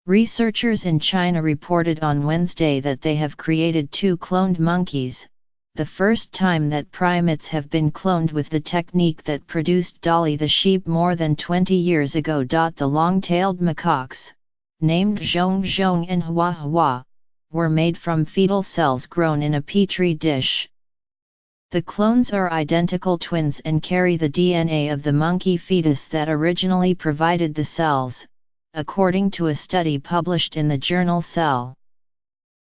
Researchers in China reported on Wednesday that they have created 2 cloned monkeys, the first time that primates have been cloned with the technique that produced Dolly the sheep more than 20 years ago. The long-tailed macaques, named Zhong Zhong and Hua Hua, were made from fetal cells grown in a petri dish. The clones are identical twins and carry the DNA of the monkey fetus that originally provided the cells, according to a study published in the journal Cell.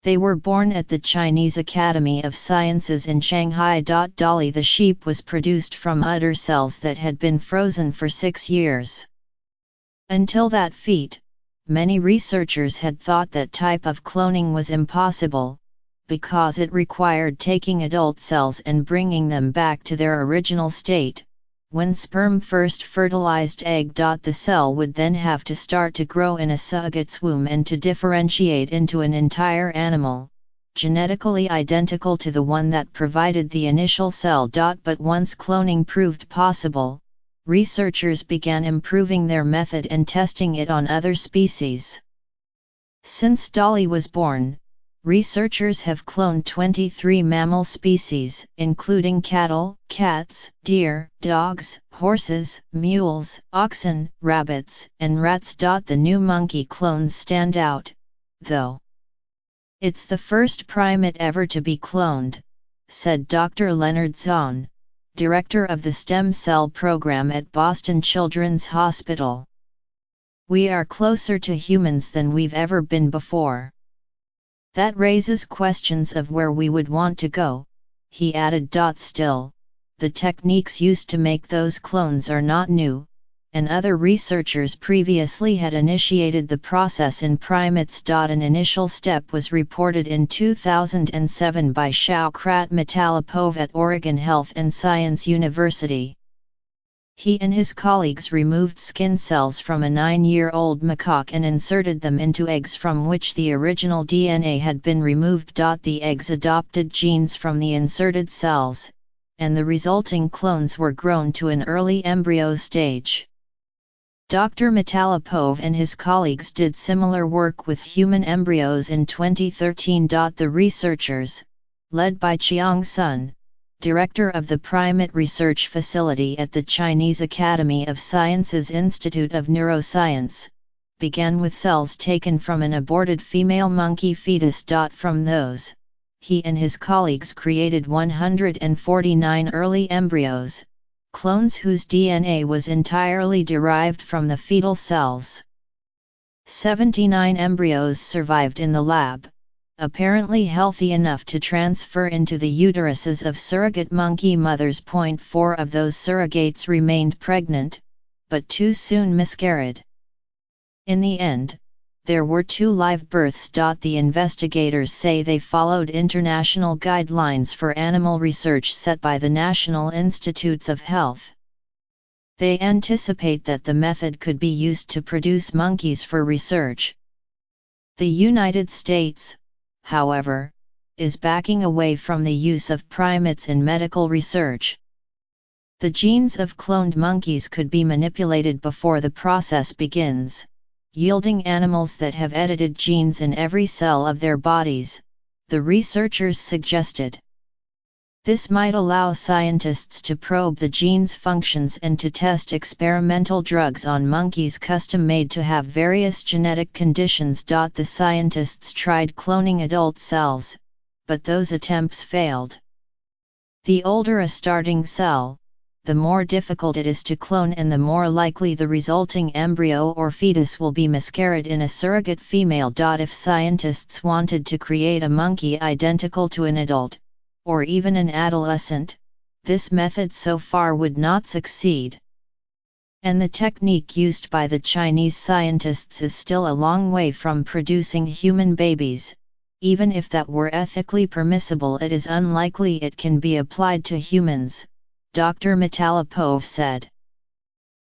They were born at the Chinese Academy of Sciences in Shanghai. Dolly the sheep was produced from udder cells that had been frozen for 6 years. Until that feat, many researchers had thought that type of cloning was impossible, because it required taking adult cells and bringing them back to their original state. When sperm first fertilized egg. The cell would then have to start to grow in a surrogate's womb and to differentiate into an entire animal, genetically identical to the one that provided the initial cell. But once cloning proved possible, researchers began improving their method and testing it on other species. Since Dolly was born, researchers have cloned 23 mammal species, including cattle, cats, deer, dogs, horses, mules, oxen, rabbits, and rats. The new monkey clones stand out, though. It's the first primate ever to be cloned, said Dr. Leonard Zahn, director of the stem cell program at Boston Children's Hospital. We are closer to humans than we've ever been before. That raises questions of where we would want to go, he added. Still, the techniques used to make those clones are not new, and other researchers previously had initiated the process in primates. An initial step was reported in 2007 by Shaukat Matalipov at Oregon Health and Science University. He and his colleagues removed skin cells from a 9-year-old macaque and inserted them into eggs from which the original DNA had been removed. The eggs adopted genes from the inserted cells, and the resulting clones were grown to an early embryo stage. Dr. Matalipov and his colleagues did similar work with human embryos in 2013. The researchers, led by Chiang Sun, director of the Primate Research Facility at the Chinese Academy of Sciences Institute of Neuroscience, began with cells taken from an aborted female monkey fetus. From those, he and his colleagues created 149 early embryos, clones whose DNA was entirely derived from the fetal cells. 79 embryos survived in the lab, apparently healthy enough to transfer into the uteruses of surrogate monkey mothers. 4 of those surrogates remained pregnant, but too soon miscarried. In the end, there were 2 live births. The investigators say they followed international guidelines for animal research set by the National Institutes of Health. They anticipate that the method could be used to produce monkeys for research. The United States, however, is backing away from the use of primates in medical research. The genes of cloned monkeys could be manipulated before the process begins, yielding animals that have edited genes in every cell of their bodies, the researchers suggested. This might allow scientists to probe the gene's functions and to test experimental drugs on monkeys custom-made to have various genetic conditions. The scientists tried cloning adult cells, but those attempts failed. The older a starting cell, the more difficult it is to clone and the more likely the resulting embryo or fetus will be miscarried in a surrogate female. If scientists wanted to create a monkey identical to an adult, or even an adolescent, this method so far would not succeed. And the technique used by the Chinese scientists is still a long way from producing human babies. Even if that were ethically permissible, it is unlikely it can be applied to humans, Dr. Matalipov said.